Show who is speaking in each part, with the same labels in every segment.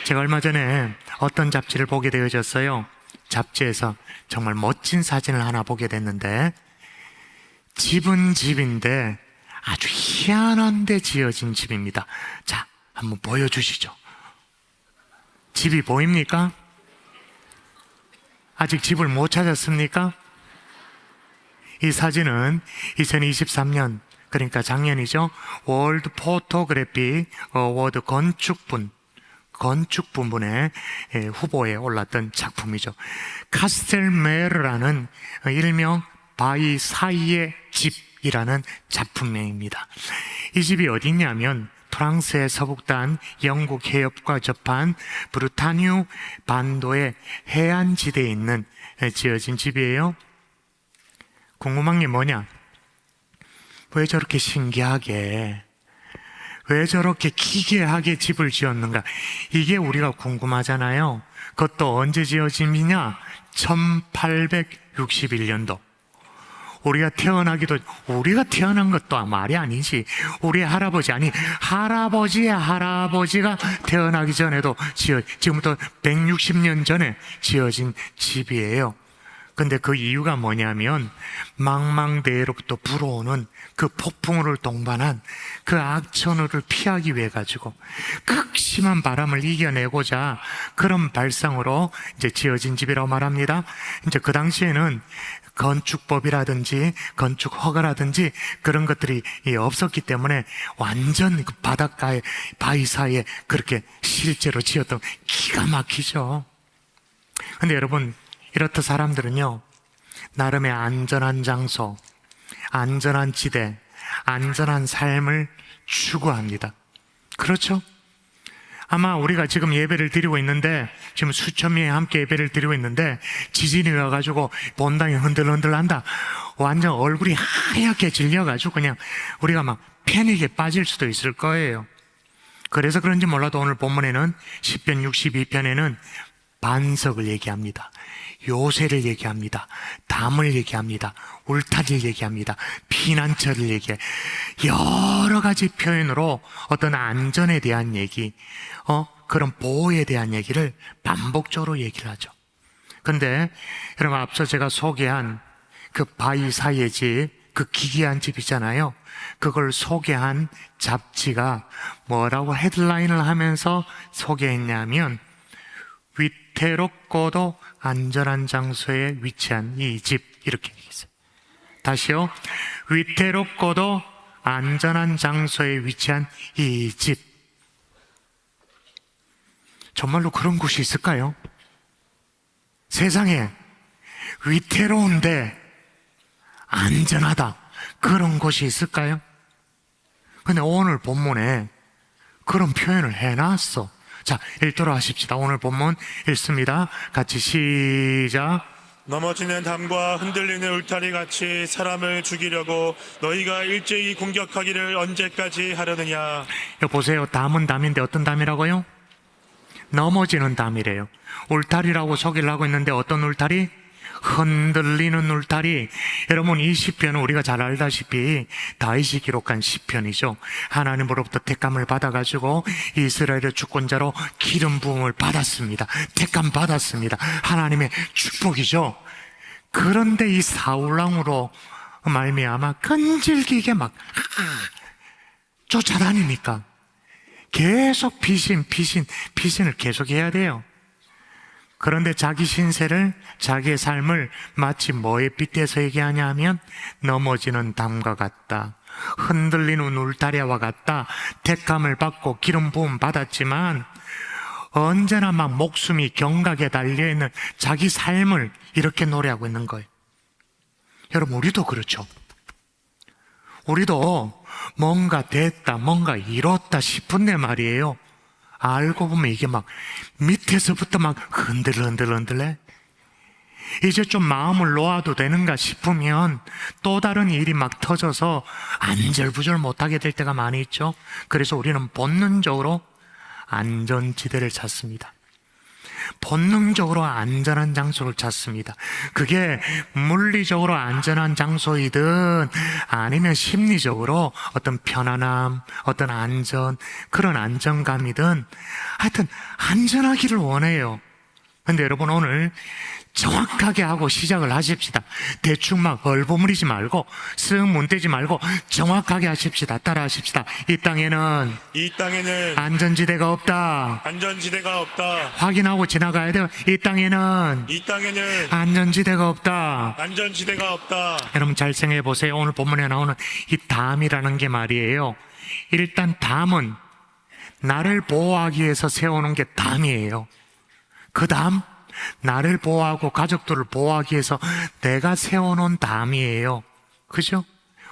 Speaker 1: 제가 얼마 전에 어떤 잡지를 보게 되어졌어요. 잡지에서 정말 멋진 사진을 하나 보게 됐는데, 집은 집인데 아주 희한한 데 지어진 집입니다. 자, 한번 보여주시죠. 집이 보입니까? 아직 집을 못 찾았습니까? 이 사진은 2023년, 그러니까 작년이죠, 월드 포토그래피 어워드 건축 부문의 후보에 올랐던 작품이죠. 카스텔메르라는 일명 바이사이의 집이라는 작품명입니다. 이 집이 어디 있냐면 프랑스의 서북단 영국 해협과 접한 브르타뉴 반도의 해안지대에 있는 지어진 집이에요. 궁금한 게 뭐냐? 왜 저렇게 신기하게, 왜 저렇게 기괴하게 집을 지었는가? 이게 우리가 궁금하잖아요. 그것도 언제 지어진 집이냐? 1861년도. 우리가 태어난 것도 말이 아니지. 우리 할아버지, 아니 할아버지의 할아버지가 태어나기 전에도 지금부터 160년 전에 지어진 집이에요. 근데 그 이유가 뭐냐면 망망대해로부터 불어오는 그 폭풍우를 동반한 그 악천후를 피하기 위해 가지고 극심한 바람을 이겨내고자 그런 발상으로 이제 지어진 집이라고 말합니다. 이제 그 당시에는 건축법이라든지 건축 허가라든지 그런 것들이 없었기 때문에 완전 그 바닷가에 바위 사이에 그렇게 실제로 지었던, 기가 막히죠. 근데 여러분, 이렇듯 사람들은요, 나름의 안전한 장소, 안전한 지대, 안전한 삶을 추구합니다. 그렇죠? 아마 우리가 지금 예배를 드리고 있는데, 지금 수천 명이 함께 예배를 드리고 있는데, 지진이 와가지고 본당이 흔들흔들한다. 완전 얼굴이 하얗게 질려가지고 그냥 우리가 막 패닉에 빠질 수도 있을 거예요. 그래서 그런지 몰라도 오늘 본문에는 시편 62편에는 반석을 얘기합니다. 요새를 얘기합니다. 담을 얘기합니다. 울타리를 얘기합니다. 피난처를 얘기해. 여러 가지 표현으로 어떤 안전에 대한 얘기, 그런 보호에 대한 얘기를 반복적으로 얘기를 하죠. 근데 여러분, 앞서 제가 소개한 그 바위 사이의 집, 그 기괴한 집 있잖아요. 그걸 소개한 잡지가 뭐라고 헤드라인을 하면서 소개했냐면, 위태롭고도 안전한 장소에 위치한 이 집, 이렇게 얘기했어요. 다시요. 위태롭고도 안전한 장소에 위치한 이 집. 정말로 그런 곳이 있을까요? 세상에 위태로운데 안전하다, 그런 곳이 있을까요? 근데 오늘 본문에 그런 표현을 해놨어. 자, 읽도록 하십시다. 오늘 본문 읽습니다. 같이 시작.
Speaker 2: 넘어지는 담과 흔들리는 울타리 같이 사람을 죽이려고 너희가 일제히 공격하기를 언제까지 하려느냐.
Speaker 1: 여기 보세요. 담은 담인데 어떤 담이라고요? 넘어지는 담이래요. 울타리라고 소개를 하고 있는데 어떤 울타리? 흔들리는 울타리. 여러분, 이 시편은 우리가 잘 알다시피 다윗이 기록한 시편이죠. 하나님으로부터 택감을 받아가지고 이스라엘의 주권자로 기름 부음을 받았습니다. 택감 받았습니다. 하나님의 축복이죠. 그런데 이 사울왕으로 말미암아 끈질기게 막 쫓아다니니까 계속 피신을 계속해야 돼요. 그런데 자기 신세를, 자기의 삶을 마치 뭐에 빗대서 얘기하냐 하면 넘어지는 담과 같다, 흔들리는 울타리와 같다. 택감을 받고 기름 부음 받았지만 언제나 막 목숨이 경각에 달려있는 자기 삶을 이렇게 노래하고 있는 거예요. 여러분, 우리도 그렇죠. 우리도 뭔가 됐다, 뭔가 이뤘다 싶은데 말이에요, 알고 보면 이게 막 밑에서부터 막 흔들해. 이제 좀 마음을 놓아도 되는가 싶으면 또 다른 일이 막 터져서 안절부절 못하게 될 때가 많이 있죠. 그래서 우리는 본능적으로 안전지대를 찾습니다. 본능적으로 안전한 장소를 찾습니다. 그게 물리적으로 안전한 장소이든 아니면 심리적으로 어떤 편안함, 어떤 안전, 그런 안정감이든 하여튼 안전하기를 원해요. 근데 여러분, 오늘 정확하게 하고 시작을 하십시다. 대충 막 얼버무리지 말고 쓱 문대지 말고 정확하게 하십시다. 따라 하십시다. 이 땅에는 안전지대가 없다.
Speaker 2: 안전지대가 없다.
Speaker 1: 확인하고 지나가야 돼요. 이 땅에는
Speaker 2: 이 땅에는
Speaker 1: 안전지대가 없다.
Speaker 2: 안전지대가 없다.
Speaker 1: 여러분 잘 생각해 보세요. 오늘 본문에 나오는 이 담이라는 게 말이에요. 일단 담은 나를 보호하기 위해서 세우는 게 담이에요. 그 담, 나를 보호하고 가족들을 보호하기 위해서 내가 세워놓은 담이에요. 그죠?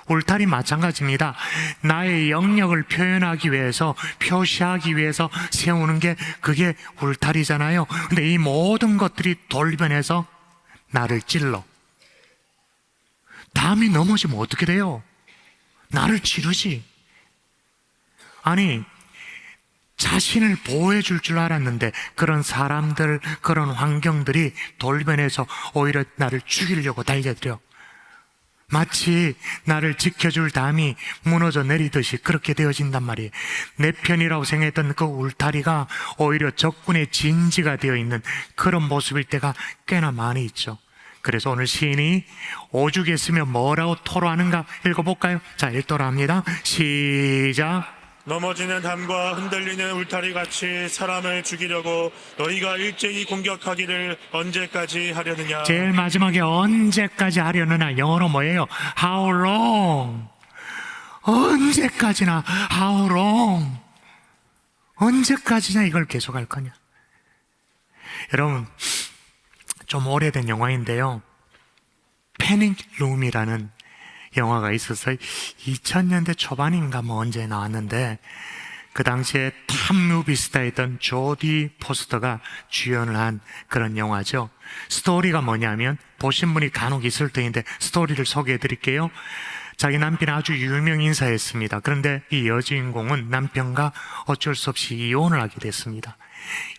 Speaker 1: 울타리 마찬가지입니다. 나의 영역을 표현하기 위해서, 표시하기 위해서 세우는 게 그게 울타리잖아요. 근데 이 모든 것들이 돌변해서 나를 찔러. 담이 넘어지면 어떻게 돼요? 나를 찌르지. 아니, 자신을 보호해 줄 줄 알았는데 그런 사람들, 그런 환경들이 돌변해서 오히려 나를 죽이려고 달려들어. 마치 나를 지켜줄 담이 무너져 내리듯이 그렇게 되어진단 말이에요. 내 편이라고 생각했던 그 울타리가 오히려 적군의 진지가 되어 있는 그런 모습일 때가 꽤나 많이 있죠. 그래서 오늘 시인이 오죽에 쓰면 뭐라고 토로하는가 읽어볼까요? 자, 읽도록 합니다. 시작.
Speaker 2: 넘어지는 담과 흔들리는 울타리같이 사람을 죽이려고 너희가 일제히 공격하기를 언제까지 하려느냐.
Speaker 1: 제일 마지막에 언제까지 하려느냐, 영어로 뭐예요? How long? 언제까지나 How long? 언제까지나 이걸 계속할 거냐. 여러분, 좀 오래된 영화인데요, 패닉 룸이라는 영화가 있어서 2000년대 초반인가 뭐 언제 나왔는데, 그 당시에 탑뮤비스타였던 조디 포스터가 주연을 한 그런 영화죠. 스토리가 뭐냐면, 보신 분이 간혹 있을 텐데 스토리를 소개해 드릴게요. 자기 남편이 아주 유명 인사였습니다. 그런데 이 여주인공은 남편과 어쩔 수 없이 이혼을 하게 됐습니다.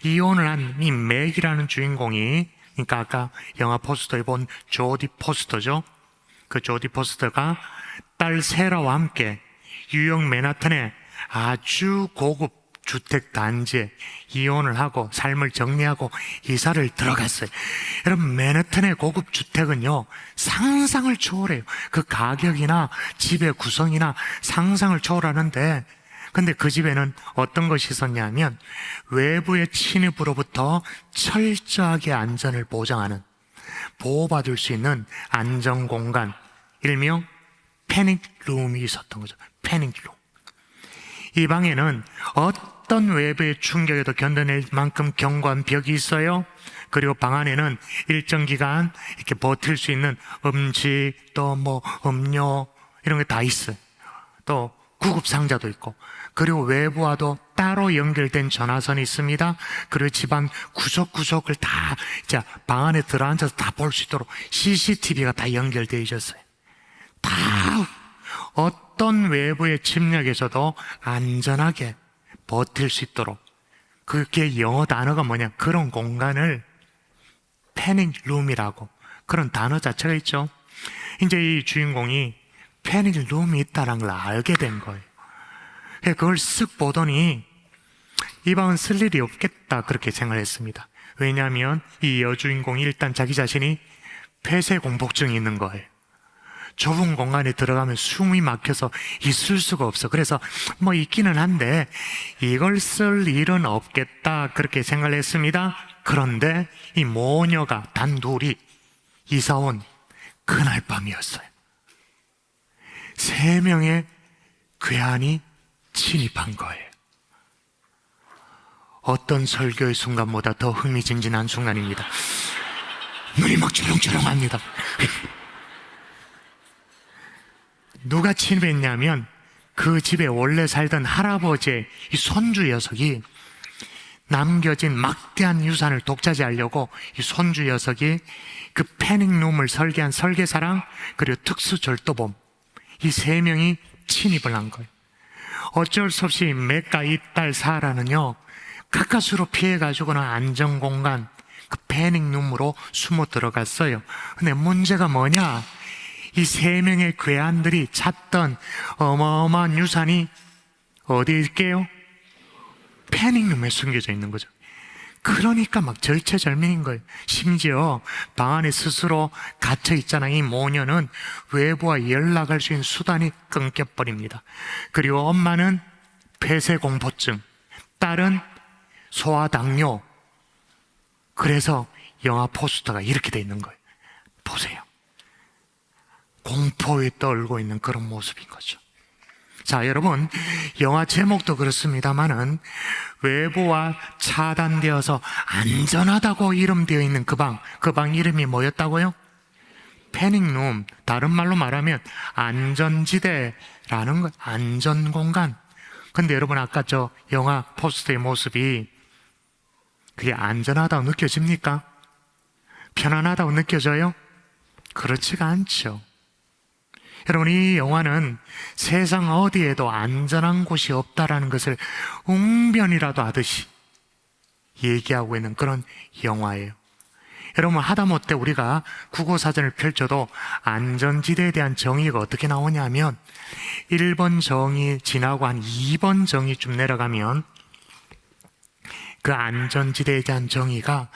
Speaker 1: 이혼을 한 이 맥이라는 주인공이, 그러니까 아까 영화 포스터에 본 조디 포스터죠. 그 조디 포스터가 딸 세라와 함께 뉴욕 맨하탄에 아주 고급 주택 단지에 이혼을 하고 삶을 정리하고 이사를 들어갔어요. 여러분, 맨하탄의 고급 주택은요, 상상을 초월해요. 그 가격이나 집의 구성이나 상상을 초월하는데, 근데 그 집에는 어떤 것이 있었냐면 외부의 침입으로부터 철저하게 안전을 보장하는, 보호받을 수 있는 안전공간, 일명 패닉룸이 있었던 거죠. 패닉룸. 이 방에는 어떤 외부의 충격에도 견뎌낼 만큼 견고한 벽이 있어요. 그리고 방 안에는 일정 기간 이렇게 버틸 수 있는 음식, 또 뭐 음료 이런 게 다 있어요. 또 구급상자도 있고, 그리고 외부와도 따로 연결된 전화선이 있습니다. 그리고 집안 구석구석을 다 이제 방 안에 들어앉아서 다 볼 수 있도록 CCTV가 다 연결되어 있었어요. 다 어떤 외부의 침략에서도 안전하게 버틸 수 있도록, 그게 영어 단어가 뭐냐, 그런 공간을 패닉룸이라고, 그런 단어 자체가 있죠. 이제 이 주인공이 패닉룸이 있다는 걸 알게 된 거예요. 그걸 쓱 보더니 이 방은 쓸 일이 없겠다, 그렇게 생각했습니다. 왜냐하면 이 여주인공이 일단 자기 자신이 폐쇄공포증이 있는 거예요. 좁은 공간에 들어가면 숨이 막혀서 있을 수가 없어. 그래서 뭐 있기는 한데 이걸 쓸 일은 없겠다, 그렇게 생각을 했습니다. 그런데 이 모녀가 단둘이 이사온 그날 밤이었어요. 3명의 괴한이 침입한 거예요. 어떤 설교의 순간보다 더 흥미진진한 순간입니다. 눈이 막 주렁주렁합니다. 누가 침입했냐면 그 집에 원래 살던 할아버지의 이 손주 녀석이, 남겨진 막대한 유산을 독차지하려고 이 손주 녀석이 그 패닉룸을 설계한 설계사랑 그리고 특수절도범, 이 3명이 침입을 한 거예요. 어쩔 수 없이 맥과 이 딸 사라는요, 가까스로 피해가지고는 안전공간, 그 패닉룸으로 숨어 들어갔어요. 근데 문제가 뭐냐? 이 3명의 괴한들이 찾던 어마어마한 유산이 어디에 있게요? 패닉룸에 숨겨져 있는 거죠. 그러니까 막 절체절명인 거예요. 심지어 방 안에 스스로 갇혀 있잖아. 이 모녀는 외부와 연락할 수 있는 수단이 끊겨버립니다. 그리고 엄마는 폐쇄공포증, 딸은 소아당뇨. 그래서 영화 포스터가 이렇게 돼 있는 거예요. 보세요. 공포에 떨고 있는 그런 모습인 거죠. 자, 여러분, 영화 제목도 그렇습니다만은 외부와 차단되어서 안전하다고 이름되어 있는 그 방 이름이 뭐였다고요? 패닉룸. 다른 말로 말하면 안전지대라는 거, 안전공간. 근데 여러분, 아까 저 영화 포스터의 모습이 그게 안전하다고 느껴집니까? 편안하다고 느껴져요? 그렇지가 않죠. 여러분, 이 영화는 세상 어디에도 안전한 곳이 없다라는 것을 웅변이라도 하듯이 얘기하고 있는 그런 영화예요. 여러분, 하다못해 우리가 국어사전을 펼쳐도 안전지대에 대한 정의가 어떻게 나오냐면 1번 정의 지나고 한 2번 정의쯤 내려가면 그 안전지대에 대한 정의가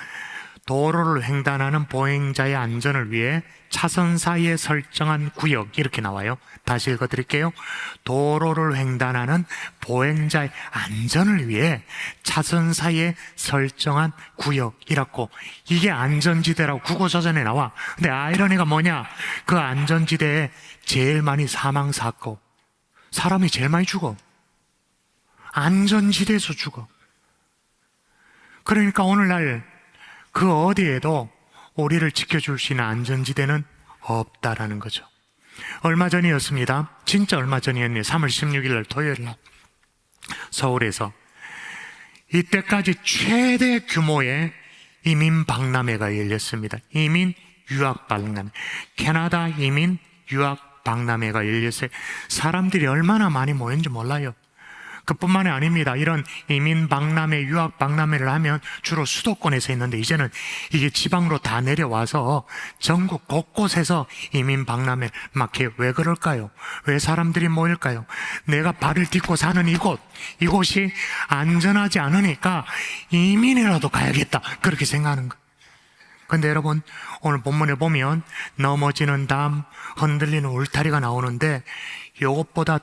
Speaker 1: 도로를 횡단하는 보행자의 안전을 위해 차선 사이에 설정한 구역, 이렇게 나와요. 다시 읽어드릴게요. 도로를 횡단하는 보행자의 안전을 위해 차선 사이에 설정한 구역이라고, 이게 안전지대라고 국어사전에 나와. 근데 아이러니가 뭐냐? 그 안전지대에 제일 많이 사망사고, 사람이 제일 많이 죽어. 안전지대에서 죽어. 그러니까 오늘날 그 어디에도 우리를 지켜줄 수 있는 안전지대는 없다라는 거죠. 얼마 전이었습니다. 진짜 얼마 전이었네요. 3월 16일 날 토요일 날 서울에서 이때까지 최대 규모의 이민 박람회가 열렸습니다. 이민 유학 박람회, 캐나다 이민 유학 박람회가 열렸어요. 사람들이 얼마나 많이 모였는지 몰라요. 그뿐만이 아닙니다. 이런 이민 박람회, 유학 박람회를 하면 주로 수도권에서 했는데 이제는 이게 지방으로 다 내려와서 전국 곳곳에서 이민 박람회 막 해. 왜 그럴까요? 왜 사람들이 모일까요? 내가 발을 딛고 사는 이곳이 안전하지 않으니까 이민이라도 가야겠다, 그렇게 생각하는 거예요. 근데 여러분, 오늘 본문에 보면 넘어지는 담, 흔들리는 울타리가 나오는데 이것보다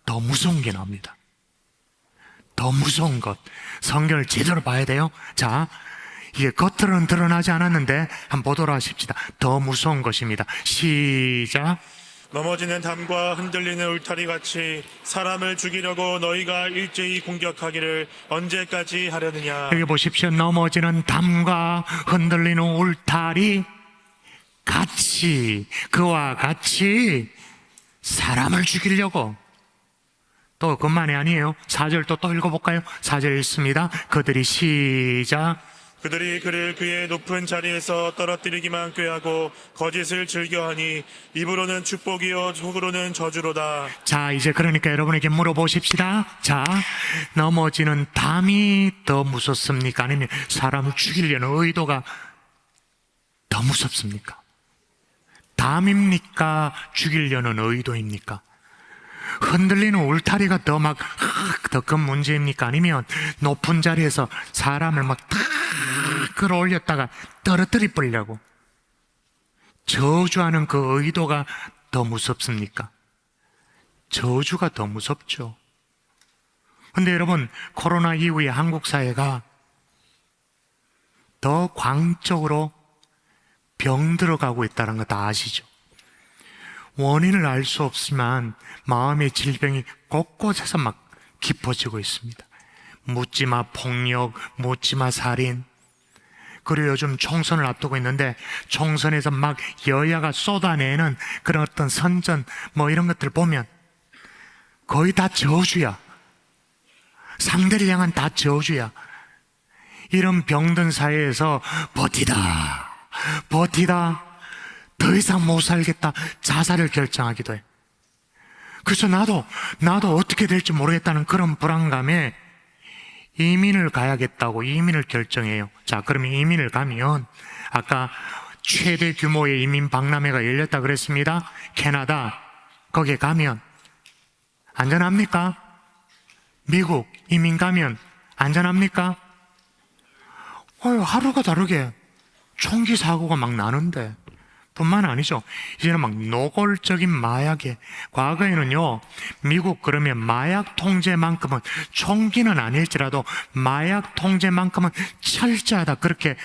Speaker 1: 더 무서운 게 나옵니다. 더 무서운 것, 성경을 제대로 봐야 돼요. 자, 이게 겉으로는 드러나지 않았는데 한번 보도록 하십시다. 더 무서운 것입니다. 시작.
Speaker 2: 넘어지는 담과 흔들리는 울타리같이 사람을 죽이려고 너희가 일제히 공격하기를 언제까지 하려느냐.
Speaker 1: 여기 보십시오. 넘어지는 담과 흔들리는 울타리 같이, 그와 같이 사람을 죽이려고. 또 그만이 아니에요. 4절 또 읽어볼까요? 4절 읽습니다. 그들이 시작.
Speaker 2: 그들이 그를 그의 높은 자리에서 떨어뜨리기만 꾀하고 거짓을 즐겨하니 입으로는 축복이요 속으로는 저주로다.
Speaker 1: 자, 이제 그러니까 여러분에게 물어보십시다. 자, 넘어지는 담이 더 무섭습니까? 아니면 사람을 죽이려는 의도가 더 무섭습니까? 담입니까? 죽이려는 의도입니까? 흔들리는 울타리가 더 큰 문제입니까? 아니면 높은 자리에서 사람을 막 탁 끌어올렸다가 떨어뜨려 버리려고 저주하는 그 의도가 더 무섭습니까? 저주가 더 무섭죠. 근데 여러분, 코로나 이후에 한국 사회가 더 광적으로 병들어가고 있다는 거 다 아시죠? 원인을 알 수 없지만 마음의 질병이 곳곳에서 막 깊어지고 있습니다. 묻지마 폭력, 묻지마 살인. 그리고 요즘 총선을 앞두고 있는데 총선에서 막 여야가 쏟아내는 그런 어떤 선전 뭐 이런 것들 보면 거의 다 저주야. 상대를 향한 다 저주야. 이런 병든 사회에서 버티다 더 이상 못 살겠다 자살을 결정하기도 해. 그래서 나도 어떻게 될지 모르겠다는 그런 불안감에 이민을 가야겠다고 이민을 결정해요. 자, 그러면 이민을 가면 아까 최대 규모의 이민 박람회가 열렸다 그랬습니다. 캐나다. 거기에 가면 안전합니까? 미국 이민 가면 안전합니까? 하루가 다르게 총기 사고가 막 나는데 뿐만 아니죠. 이제는 막 노골적인 마약에, 과거에는요, 미국 그러면 마약 통제만큼은, 총기는 아닐지라도 마약 통제만큼은 철저하다. 그렇게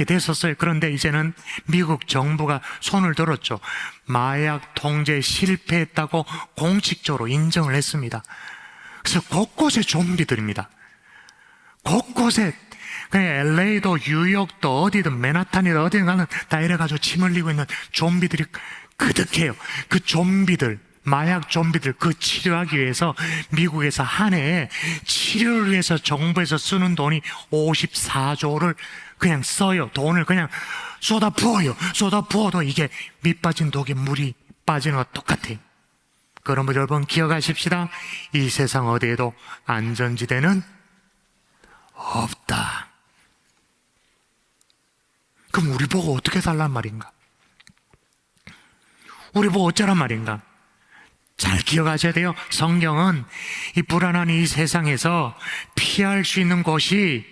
Speaker 1: 됐었어요. 그런데 이제는 미국 정부가 손을 들었죠. 마약 통제 실패했다고 공식적으로 인정을 했습니다. 그래서 곳곳에 좀비들입니다. 곳곳에 그냥 LA도 뉴욕도 어디든 맨하탄이든 어디든 가면 다 이래가지고 침 흘리고 있는 좀비들이 그득해요. 그 좀비들, 마약 좀비들 그 치료하기 위해서 미국에서 한 해에 치료를 위해서 정부에서 쓰는 돈이 54조를 그냥 써요. 돈을 그냥 쏟아 부어요. 쏟아 부어도 이게 밑 빠진 독에 물이 빠지는 것 똑같아요. 그러므로 여러분 기억하십시다. 이 세상 어디에도 안전지대는 없다. 그럼 우리 보고 어떻게 살란 말인가? 우리 보고 어쩌란 말인가? 잘 기억하셔야 돼요. 성경은 이 불안한 이 세상에서 피할 수 있는 곳이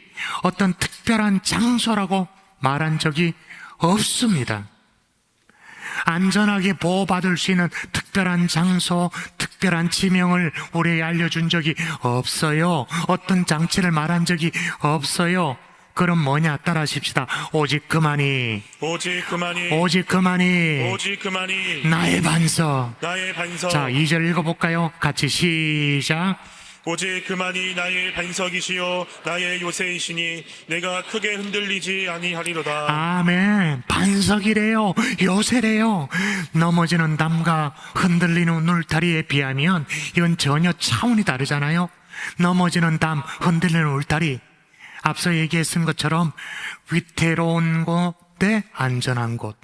Speaker 1: 어떤 특별한 장소라고 말한 적이 없습니다. 안전하게 보호받을 수 있는 특별한 장소, 특별한 지명을 우리에게 알려준 적이 없어요. 어떤 장치를 말한 적이 없어요. 그럼 뭐냐? 따라하십시다. 오직 그만이 나의 반석. 자, 2절 읽어볼까요? 같이 시작.
Speaker 2: 오직 그만이 나의 반석이시요 나의 요새이시니 내가 크게 흔들리지 아니하리로다.
Speaker 1: 아멘. 반석이래요. 요새래요. 넘어지는 담과 흔들리는 울타리에 비하면 이건 전혀 차원이 다르잖아요. 넘어지는 담, 흔들리는 울타리, 앞서 얘기했던 것처럼 위태로운 곳에 안전한 곳.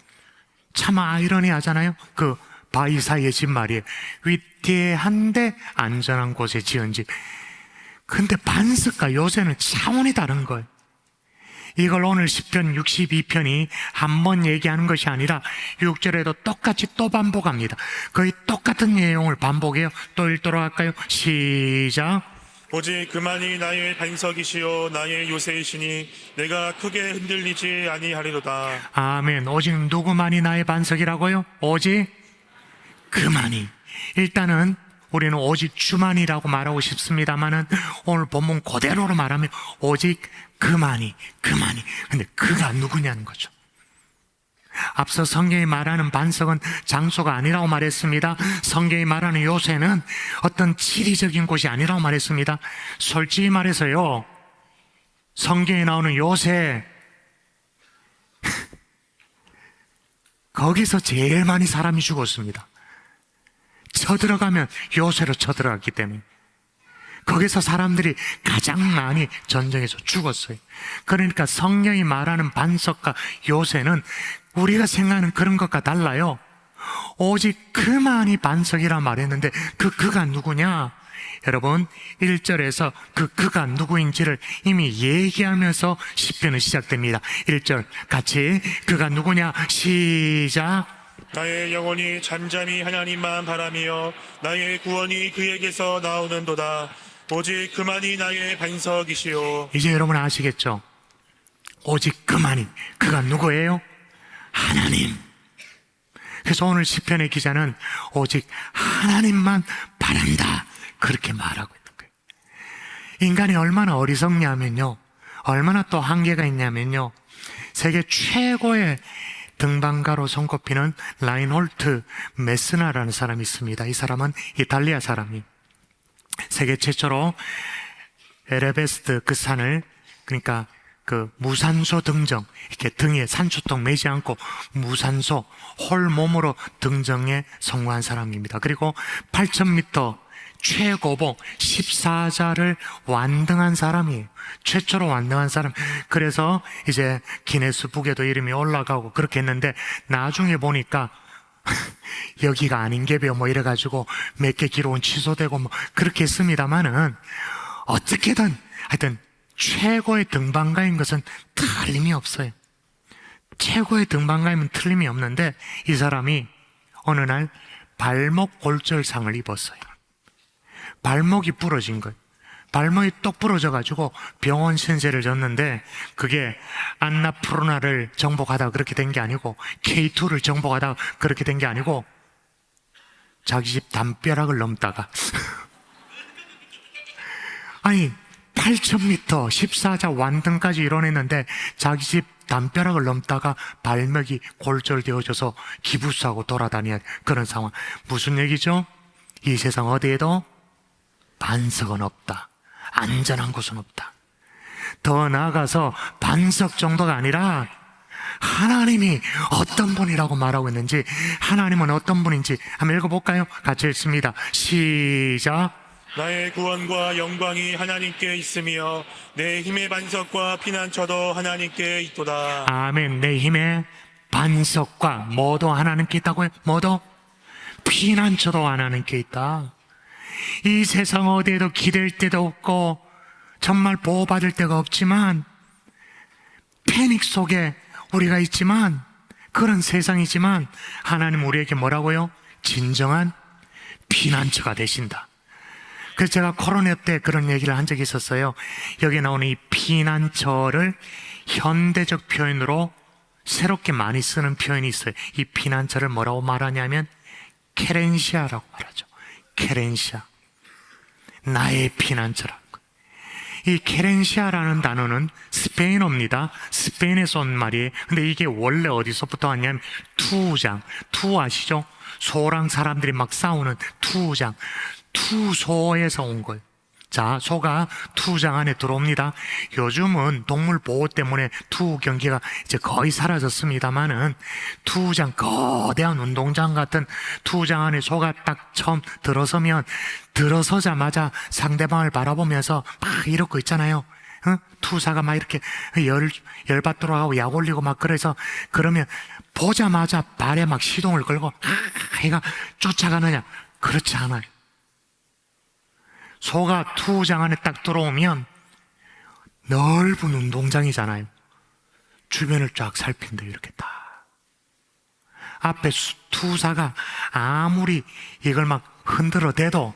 Speaker 1: 참 아이러니하잖아요. 그 바위 사이의 집 말이에요. 위태한데 안전한 곳에 지은 집. 근데 반석과 요새는 차원이 다른 거예요. 이걸 오늘 시편 62편이 한 번 얘기하는 것이 아니라 6절에도 똑같이 또 반복합니다. 거의 똑같은 내용을 반복해요. 또 읽도록 할까요? 시작.
Speaker 2: 오직 그만이 나의 반석이시요 나의 요새이시니 내가 크게 흔들리지 아니하리로다.
Speaker 1: 아멘. 오직 누구만이 나의 반석이라고요? 오직 그만이. 일단은 우리는 오직 주만이라고 말하고 싶습니다만은 오늘 본문 그대로로 말하면 오직 그만이. 근데 그가 누구냐는 거죠. 앞서 성경이 말하는 반석은 장소가 아니라고 말했습니다. 성경이 말하는 요새는 어떤 지리적인 곳이 아니라고 말했습니다. 솔직히 말해서요, 성경에 나오는 요새 거기서 제일 많이 사람이 죽었습니다. 쳐들어가면 요새로 쳐들어갔기 때문에 거기서 사람들이 가장 많이 전쟁에서 죽었어요. 그러니까 성경이 말하는 반석과 요새는 우리가 생각하는 그런 것과 달라요. 오직 그만이 반석이라 말했는데 그가 누구냐? 여러분 1절에서 그가 누구인지를 이미 얘기하면서 시편은 시작됩니다. 1절 같이 그가 누구냐? 시작.
Speaker 2: 나의 영혼이 잠잠히 하나님만 바라며 나의 구원이 그에게서 나오는도다. 오직 그만이 나의 반석이시요.
Speaker 1: 이제 여러분 아시겠죠? 오직 그만이. 그가 누구예요? 하나님. 그래서 오늘 시편의 기자는 오직 하나님만 바란다, 그렇게 말하고 있는 거예요. 인간이 얼마나 어리석냐면요, 얼마나 또 한계가 있냐면요, 세계 최고의 등반가로 손꼽히는 라인홀트 메스나라는 사람이 있습니다. 이 사람은 이탈리아 사람이 세계 최초로 에베레스트 그 산을, 그러니까 그 무산소 등정, 이렇게 등에 산소통 매지 않고 무산소 홀 몸으로 등정에 성공한 사람입니다. 그리고 8,000m 최고봉 14자를 완등한 사람이에요. 최초로 완등한 사람. 그래서 이제 기네스북에도 이름이 올라가고 그렇게 했는데 나중에 보니까 여기가 아닌 게벼 뭐 이래가지고 몇 개 기록은 취소되고 뭐 그렇게 했습니다만은 어떻게든 하여튼 최고의 등반가인 것은 틀림이 없어요. 최고의 등반가이면 틀림이 없는데 이 사람이 어느 날 발목 골절상을 입었어요. 발목이 부러진 거예요. 발목이 똑 부러져가지고 병원 신세를 졌는데 그게 안나푸르나를 정복하다가 그렇게 된 게 아니고 K2를 정복하다가 그렇게 된 게 아니고 자기 집 담벼락을 넘다가 아니 8,000m 14자 완등까지 이뤄냈는데 자기 집 담벼락을 넘다가 발목이 골절되어져서 기부스하고 돌아다녀야 그런 상황. 무슨 얘기죠? 이 세상 어디에도 반석은 없다. 안전한 곳은 없다. 더 나아가서 반석 정도가 아니라 하나님이 어떤 분이라고 말하고 있는지, 하나님은 어떤 분인지 한번 읽어볼까요? 같이 읽습니다. 시작.
Speaker 2: 나의 구원과 영광이 하나님께 있으며 내 힘의 반석과 피난처도 하나님께 있도다.
Speaker 1: 아멘. 내 힘의 반석과 뭐도 하나님께 있다고요? 뭐도? 피난처도 하나님께 있다. 이 세상 어디에도 기댈 데도 없고 정말 보호받을 데가 없지만 패닉 속에 우리가 있지만 그런 세상이지만 하나님 우리에게 뭐라고요? 진정한 피난처가 되신다. 그래서 제가 코로나 때 그런 얘기를 한 적이 있었어요. 여기 나오는 이 피난처를 현대적 표현으로 새롭게 많이 쓰는 표현이 있어요. 이 피난처를 뭐라고 말하냐면 케렌시아라고 말하죠. 케렌시아. 나의 피난처라고. 이 케렌시아라는 단어는 스페인어입니다. 스페인에서 온 말이에요. 근데 이게 원래 어디서부터 왔냐면 투장. 투 아시죠? 소랑 사람들이 막 싸우는 투장. 투소에서 온 거예요. 자, 소가 투장 안에 들어옵니다. 요즘은 동물 보호 때문에 투 경기가 이제 거의 사라졌습니다만은 투장, 거대한 운동장 같은 투장 안에 소가 딱 처음 들어서면 들어서자마자 상대방을 바라보면서 막 이러고 있잖아요. 투사가 막 이렇게 열받도록 하고 약 올리고 막 그래서 그러면 보자마자 발에 막 시동을 걸고 얘가 쫓아가느냐? 그렇지 않아요. 소가 투장 안에 딱 들어오면 넓은 운동장이잖아요. 주변을 쫙 살핀다 이렇게 다. 앞에 투사가 아무리 이걸 막 흔들어 대도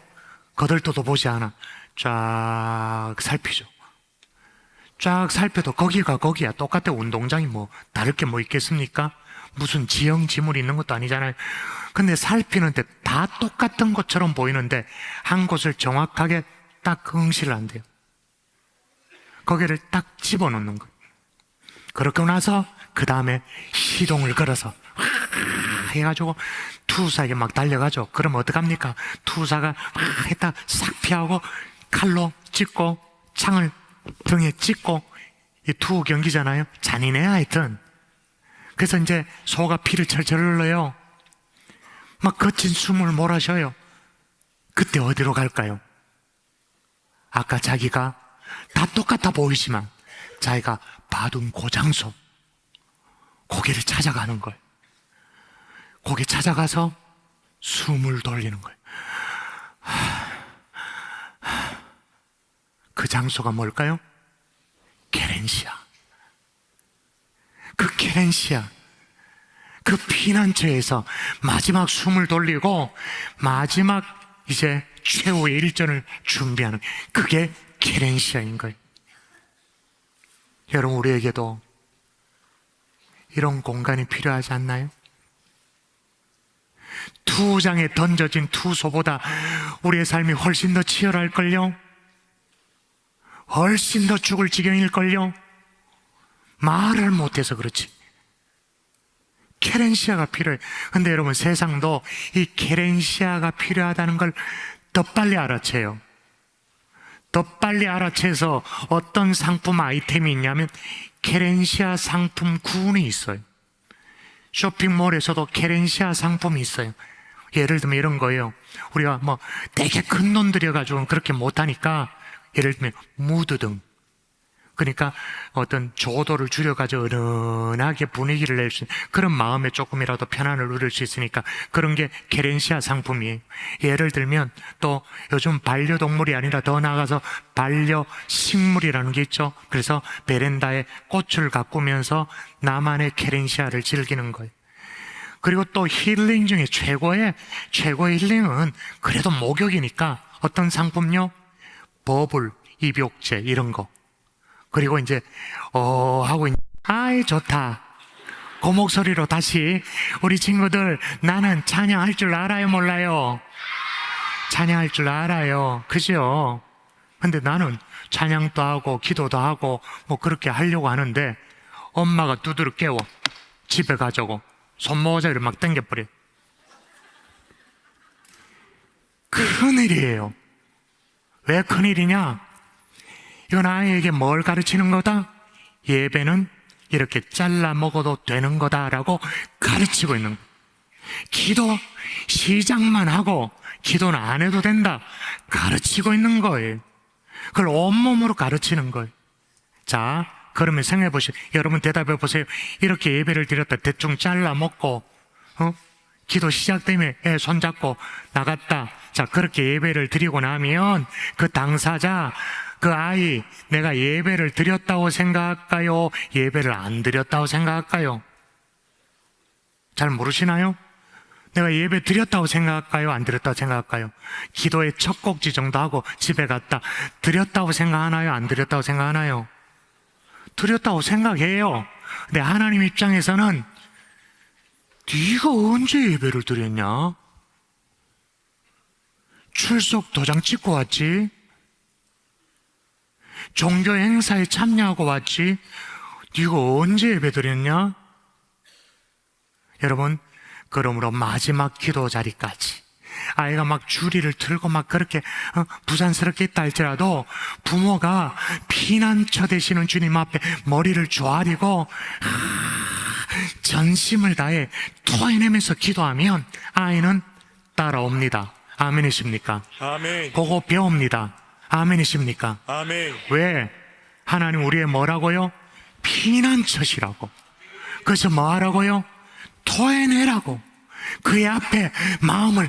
Speaker 1: 거들떠도 보지 않아. 쫙 살피죠. 쫙 살펴도 거기가 거기야. 똑같아. 운동장이 뭐 다를 게 뭐 있겠습니까? 무슨 지형지물이 있는 것도 아니잖아요. 근데 살피는데 다 똑같은 것처럼 보이는데 한 곳을 정확하게 딱 응시를 안 돼요. 거기를 딱 집어넣는 거예요. 그렇고 나서 그 다음에 시동을 걸어서 해가지고 투사에게 막 달려가죠. 그럼 어떡합니까? 투사가 했다 싹 피하고 칼로 찢고 창을 등에 찢고 이 투 경기잖아요. 잔인해 하여튼. 그래서 이제 소가 피를 철철 흘러요. 막 거친 숨을 몰아쉬어요. 그때 어디로 갈까요? 아까 자기가 다 똑같아 보이지만 자기가 봐둔 고장소 거기를 찾아가는 거예요. 거기 찾아가서 숨을 돌리는 거예요. 그 장소가 뭘까요? 케렌시아. 그 케렌시아, 그 피난처에서 마지막 숨을 돌리고 마지막 이제 최후의 일전을 준비하는 그게 케렌시아인 거예요. 여러분, 우리에게도 이런 공간이 필요하지 않나요? 투장에 던져진 투소보다 우리의 삶이 훨씬 더 치열할걸요? 훨씬 더 죽을 지경일걸요? 말을 못해서 그렇지. 케렌시아가 필요해. 근데 여러분, 세상도 이 케렌시아가 필요하다는 걸 더 빨리 알아채요. 더 빨리 알아채서 어떤 상품 아이템이 있냐면 케렌시아 상품군이 있어요. 쇼핑몰에서도 케렌시아 상품이 있어요. 예를 들면 이런 거예요. 우리가 뭐 되게 큰 돈 들여가지고 그렇게 못하니까 예를 들면 무드등. 그러니까 어떤 조도를 줄여가지고 은은하게 분위기를 낼 수 있는 그런 마음에 조금이라도 편안을 누릴 수 있으니까 그런 게 케렌시아 상품이에요. 예를 들면 또 요즘 반려동물이 아니라 더 나아가서 반려식물이라는 게 있죠. 그래서 베란다에 꽃을 가꾸면서 나만의 케렌시아를 즐기는 거예요. 그리고 또 힐링 중에 최고의 힐링은 그래도 목욕이니까 어떤 상품요? 버블, 입욕제 이런 거. 그리고 이제 하고 아이 좋다. 그 목소리로 다시 우리 친구들 나는 찬양할 줄 알아요 몰라요? 찬양할 줄 알아요. 그죠? 근데 나는 찬양도 하고 기도도 하고 뭐 그렇게 하려고 하는데 엄마가 두드려 깨워 집에 가자고 손모자를 막 당겨버려. 큰일이에요. 왜 큰일이냐? 이건 아이에게 뭘 가르치는 거다? 예배는 이렇게 잘라 먹어도 되는 거다라고 가르치고 있는 거예요. 기도 시작만 하고 기도는 안 해도 된다 가르치고 있는 거예요. 그걸 온몸으로 가르치는 거예요. 자, 그러면 생각해 보시오. 여러분 대답해 보세요. 이렇게 예배를 드렸다 대충 잘라 먹고 기도 시작되면 손잡고 나갔다. 자, 그렇게 예배를 드리고 나면 그 당사자 그 아이 내가 예배를 드렸다고 생각할까요? 예배를 안 드렸다고 생각할까요? 잘 모르시나요? 내가 예배 드렸다고 생각할까요? 안 드렸다고 생각할까요? 기도의 첫 곡 지정도 하고 집에 갔다 드렸다고 생각하나요? 안 드렸다고 생각하나요? 드렸다고 생각해요. 근데 하나님 입장에서는 네가 언제 예배를 드렸냐? 출석 도장 찍고 왔지? 종교 행사에 참여하고 왔지? 네가 언제 예배 드렸냐? 여러분, 그러므로 마지막 기도 자리까지 아이가 막 주리를 틀고 막 그렇게 부산스럽게 있다 할지라도 부모가 피난처 되시는 주님 앞에 머리를 조아리고 전심을 다해 토해내면서 기도하면 아이는 따라옵니다. 아멘이십니까?
Speaker 2: 아멘.
Speaker 1: 보고 배웁니다. 아멘이십니까?
Speaker 2: 아멘.
Speaker 1: 왜? 하나님 우리의 뭐라고요? 피난처시라고. 그래서 뭐 하라고요? 토해내라고. 그의 앞에 마음을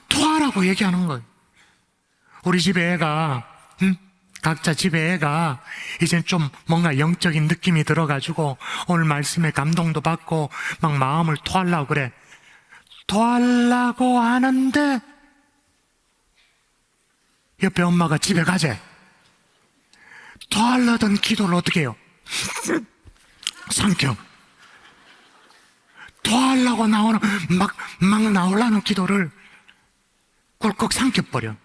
Speaker 1: 토하라고 얘기하는 거예요. 우리 집에 애가 각자 집에 애가 이제 좀 뭔가 영적인 느낌이 들어가지고 오늘 말씀에 감동도 받고 막 마음을 토하려고 그래. 토하려고 하는데 옆에 엄마가 집에 가재. 토하려던 기도를 어떻게 해요? 삼켜. 토하려고 나오는 막 나오려는 기도를 꿀꺽 삼켜버려.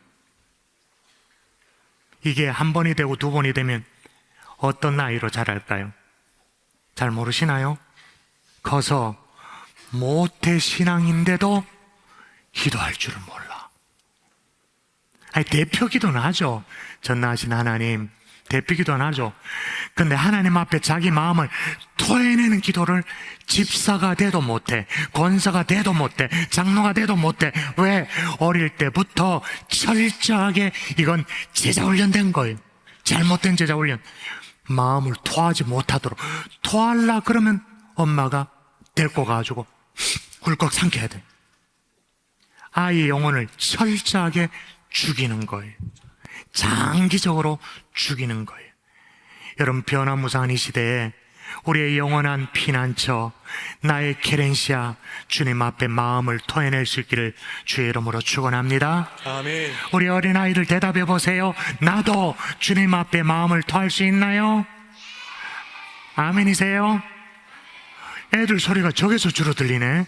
Speaker 1: 이게 한 번이 되고 두 번이 되면 어떤 나이로 자랄까요? 잘 모르시나요? 커서 모태신앙인데도 기도할 줄을 몰라. 아니, 대표 기도는 하죠. 전능하신 하나님 대표 기도는 하죠. 근데 하나님 앞에 자기 마음을 토해내는 기도를 집사가 돼도 못해, 권사가 돼도 못해, 장로가 돼도 못해. 왜? 어릴 때부터 철저하게 이건 제자훈련된 거예요. 잘못된 제자훈련. 마음을 토하지 못하도록. 토하려 그러면 엄마가 데리고 가가지고 꿀꺽 삼켜야 돼. 아이의 영혼을 철저하게 죽이는 거예요. 장기적으로 죽이는 거예요. 여러분, 변화무쌍한 이 시대에 우리의 영원한 피난처, 나의 케렌시아, 주님 앞에 마음을 토해낼 수 있기를 주의 이름으로 축원합니다.
Speaker 2: 아멘.
Speaker 1: 우리 어린아이들 대답해 보세요. 나도 주님 앞에 마음을 토할 수 있나요? 아멘이세요? 애들 소리가 저기서 주로 들리네.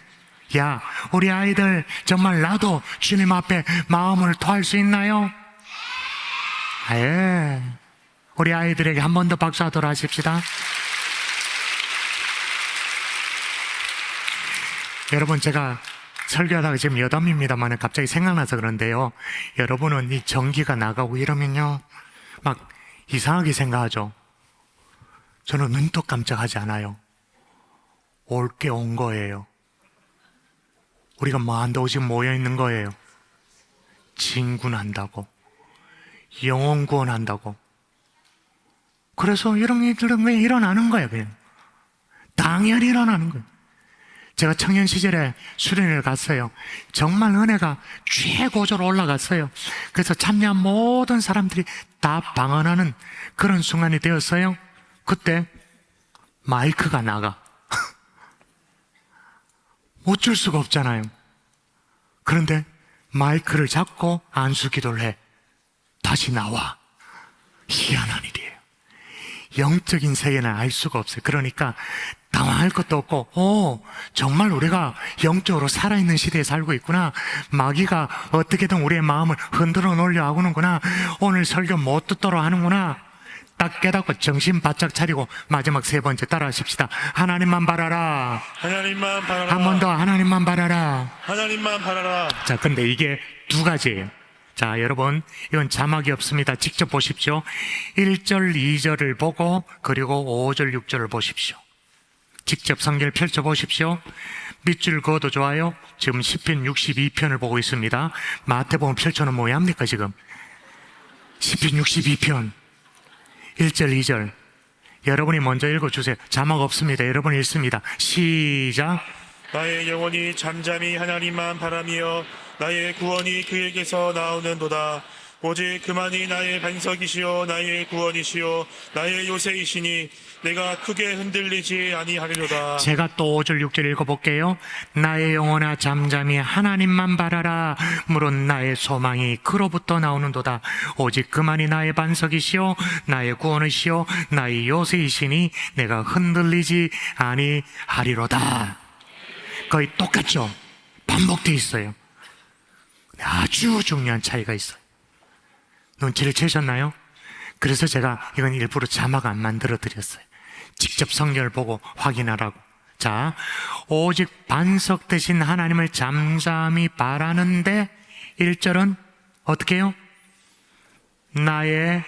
Speaker 1: 야, 우리 아이들 정말 나도 주님 앞에 마음을 토할 수 있나요? 예. 우리 아이들에게 한 번 더 박수하도록 하십시다. 여러분, 제가 설교하다가 지금 여담입니다만 갑자기 생각나서 그런데요. 여러분은 이 전기가 나가고 이러면요, 막 이상하게 생각하죠. 저는 눈도 깜짝하지 않아요. 올 게 온 거예요. 우리가 뭐 한다고 지금 모여 있는 거예요. 진군한다고, 영혼 구원한다고. 그래서 이런 게 일어나는 거예요. 그냥 당연히 일어나는 거예요. 제가 청년 시절에 수련회를 갔어요. 정말 은혜가 최고조로 올라갔어요. 그래서 참여한 모든 사람들이 다 방언하는 그런 순간이 되었어요. 그때 마이크가 나가. 못 줄 수가 없잖아요. 그런데 마이크를 잡고 안수 기도를 해. 다시 나와. 희한한 일이에요. 영적인 세계는 알 수가 없어요. 그러니까 당황할 것도 없고, 정말 우리가 영적으로 살아있는 시대에 살고 있구나. 마귀가 어떻게든 우리의 마음을 흔들어 놓으려 하고는구나. 오늘 설교 못 듣도록 하는구나. 딱 깨닫고 정신 바짝 차리고 마지막 세 번째 따라 하십시다. 하나님만 바라라.
Speaker 2: 하나님만 바라라.
Speaker 1: 한 번 더 하나님만 바라라.
Speaker 2: 하나님만 바라라.
Speaker 1: 자, 근데 이게 두 가지예요. 자, 여러분, 이건 자막이 없습니다. 직접 보십시오. 1절, 2절을 보고 그리고 5절, 6절을 보십시오. 직접 성경을 펼쳐보십시오. 밑줄 그어도 좋아요. 지금 시편 62편을 보고 있습니다. 마태복음 펼쳐놓으면 뭐 합니까 지금? 시편 62편 1절, 2절 여러분이 먼저 읽어주세요. 자막 없습니다. 여러분이 읽습니다. 시작.
Speaker 2: 나의 영혼이 잠잠히 하나님만 바라며 나의 구원이 그에게서 나오는도다. 오직 그만이 나의 반석이시요 나의 구원이시요 나의 요새이시니 내가 크게 흔들리지 아니하리로다.
Speaker 1: 제가 또 5절 6절 읽어볼게요. 나의 영혼아 잠잠히 하나님만 바라라. 물은 나의 소망이 그로부터 나오는도다. 오직 그만이 나의 반석이시요 나의 구원이시요 나의 요새이시니 내가 흔들리지 아니하리로다. 거의 똑같죠? 반복되어 있어요. 아주 중요한 차이가 있어요. 눈치를 채셨나요? 그래서 제가 이건 일부러 자막 안 만들어 드렸어요. 직접 성경을 보고 확인하라고. 자, 오직 반석 되신 하나님을 잠잠히 바라는데 1절은 어떻게 해요? 나의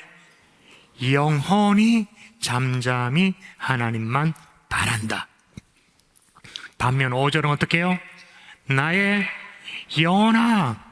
Speaker 1: 영혼이 잠잠히 하나님만 바란다. 반면 5절은 어떻게 해요? 나의 영혼아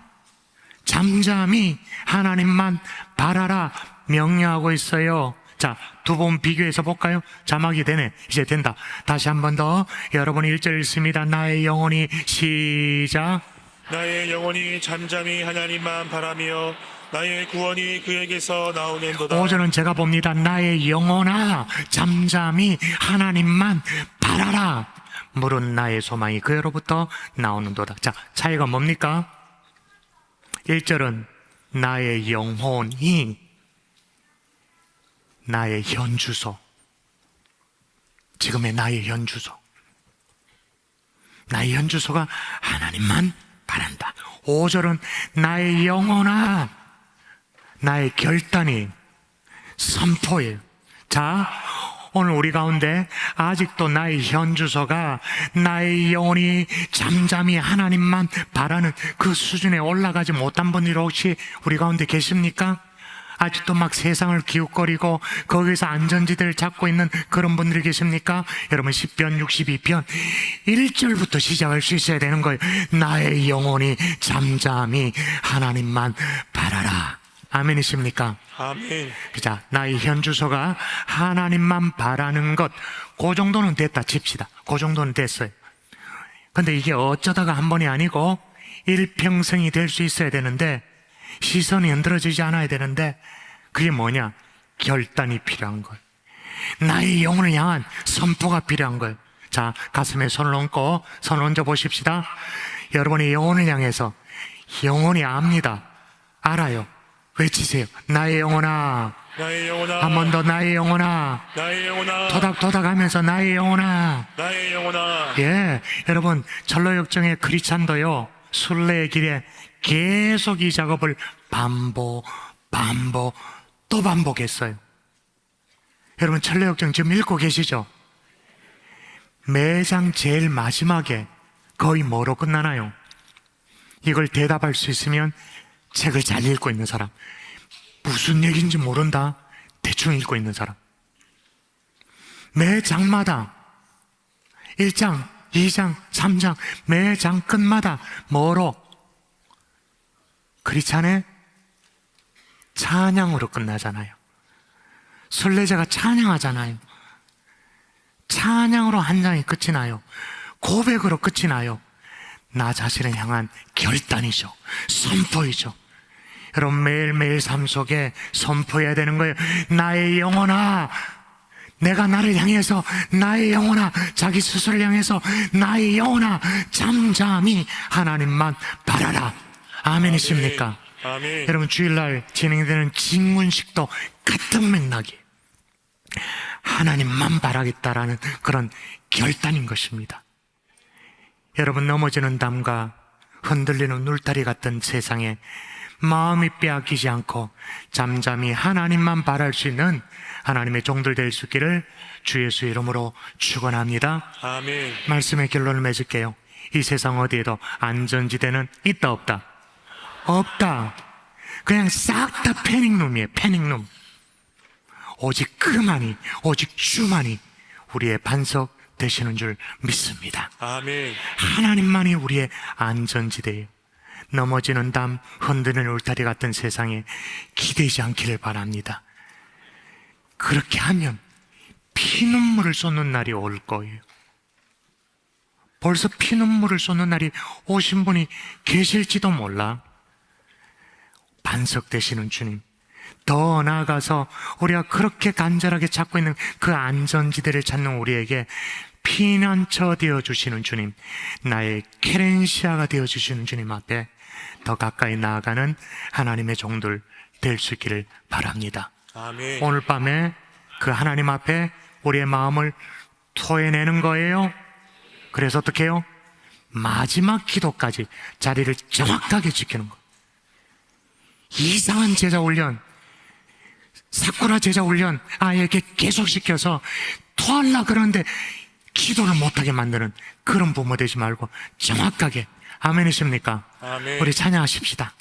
Speaker 1: 잠잠히 하나님만 바라라 명령하고 있어요. 자, 두 번 비교해서 볼까요? 자막이 되네. 이제 된다. 다시 한 번 더. 여러분이 1절 읽습니다. 나의 영혼이 시작.
Speaker 2: 나의 영혼이 잠잠히 하나님만 바라며 나의 구원이 그에게서 나오는도다.
Speaker 1: 5절은 제가 봅니다. 나의 영혼아 잠잠히 하나님만 바라라. 물은 나의 소망이 그로부터 나오는도다. 자, 차이가 뭡니까? 1절은 나의 영혼이 나의 현주소, 지금의 나의 현주소, 나의 현주소가 하나님만 바란다. 5절은 나의 영혼아 나의 결단이 선포예요. 자, 오늘 우리 가운데 아직도 나의 현주소가 나의 영혼이 잠잠히 하나님만 바라는 그 수준에 올라가지 못한 분들이 혹시 우리 가운데 계십니까? 아직도 막 세상을 기웃거리고 거기서 안전지대를 찾고 있는 그런 분들이 계십니까? 여러분 시편 62편 1절부터 시작할 수 있어야 되는 거예요. 나의 영혼이 잠잠히 하나님만 바라라. 아멘이십니까?
Speaker 2: 아멘.
Speaker 1: 자, 나의 현주소가 하나님만 바라는 것, 그 정도는 됐다 칩시다. 그 정도는 됐어요. 근데 이게 어쩌다가 한 번이 아니고 일평생이 될 수 있어야 되는데, 시선이 흔들어지지 않아야 되는데, 그게 뭐냐? 결단이 필요한 거예요. 나의 영혼을 향한 선포가 필요한 거예요. 자, 가슴에 손을 얹고 손을 얹어 보십시다. 여러분의 영혼을 향해서, 영혼이 압니다. 알아요. 외치세요. 나의 영혼아.
Speaker 2: 나의 영혼아.
Speaker 1: 한 번 더 나의 영혼아.
Speaker 2: 나의 영혼아.
Speaker 1: 토닥토닥 하면서 나의 영혼아.
Speaker 2: 나의 영혼아.
Speaker 1: 예, 여러분 철로역정의 크리찬도요 순례의 길에 계속 이 작업을 또 반복했어요. 여러분 철로역정 지금 읽고 계시죠? 매장 제일 마지막에 거의 뭐로 끝나나요? 이걸 대답할 수 있으면 책을 잘 읽고 있는 사람, 무슨 얘기인지 모른다 대충 읽고 있는 사람. 매 장마다 1장, 2장, 3장 매 장 끝마다 뭐로? 크리찬의 찬양으로 끝나잖아요. 순례자가 찬양하잖아요. 찬양으로 한 장이 끝이 나요. 고백으로 끝이 나요. 나 자신을 향한 결단이죠. 선포이죠. 여러분, 매일매일 삶 속에 선포해야 되는 거예요. 나의 영혼아, 내가 나를 향해서, 나의 영혼아, 자기 스스로를 향해서, 나의 영혼아, 잠잠히 하나님만 바라라. 아멘이십니까?
Speaker 2: 아멘.
Speaker 1: 여러분, 주일날 진행되는 직문식도 같은 맥락이에요. 하나님만 바라겠다라는 그런 결단인 것입니다. 여러분, 넘어지는 담과 흔들리는 울타리 같은 세상에 마음이 빼앗기지 않고 잠잠히 하나님만 바랄 수 있는 하나님의 종들 될 수 있기를 주 예수 이름으로 축원합니다.
Speaker 2: 아멘.
Speaker 1: 말씀의 결론을 맺을게요. 이 세상 어디에도 안전지대는 있다 없다? 없다. 그냥 싹 다 패닉룸이에요. 패닉룸. 오직 그만이, 오직 주만이 우리의 반석 되시는 줄 믿습니다.
Speaker 2: 아멘.
Speaker 1: 하나님만이 우리의 안전지대예요. 넘어지는 담, 흔드는 울타리 같은 세상에 기대지 않기를 바랍니다. 그렇게 하면 피눈물을 쏟는 날이 올 거예요. 벌써 피눈물을 쏟는 날이 오신 분이 계실지도 몰라. 반석 되시는 주님, 더 나아가서 우리가 그렇게 간절하게 찾고 있는 그 안전지대를 찾는 우리에게 피난처 되어주시는 주님, 나의 케렌시아가 되어주시는 주님 앞에 더 가까이 나아가는 하나님의 종들 될 수 있기를 바랍니다.
Speaker 2: 아멘.
Speaker 1: 오늘 밤에 그 하나님 앞에 우리의 마음을 토해내는 거예요. 그래서 어떻게 해요? 마지막 기도까지 자리를 정확하게 지키는 거. 이상한 제자 훈련, 사쿠라 제자 훈련 아이에게 계속시켜서 토하려 그러는데 기도를 못하게 만드는 그런 부모 되지 말고 정확하게, 아멘이십니까?
Speaker 2: 아멘.
Speaker 1: 우리 찬양하십시다.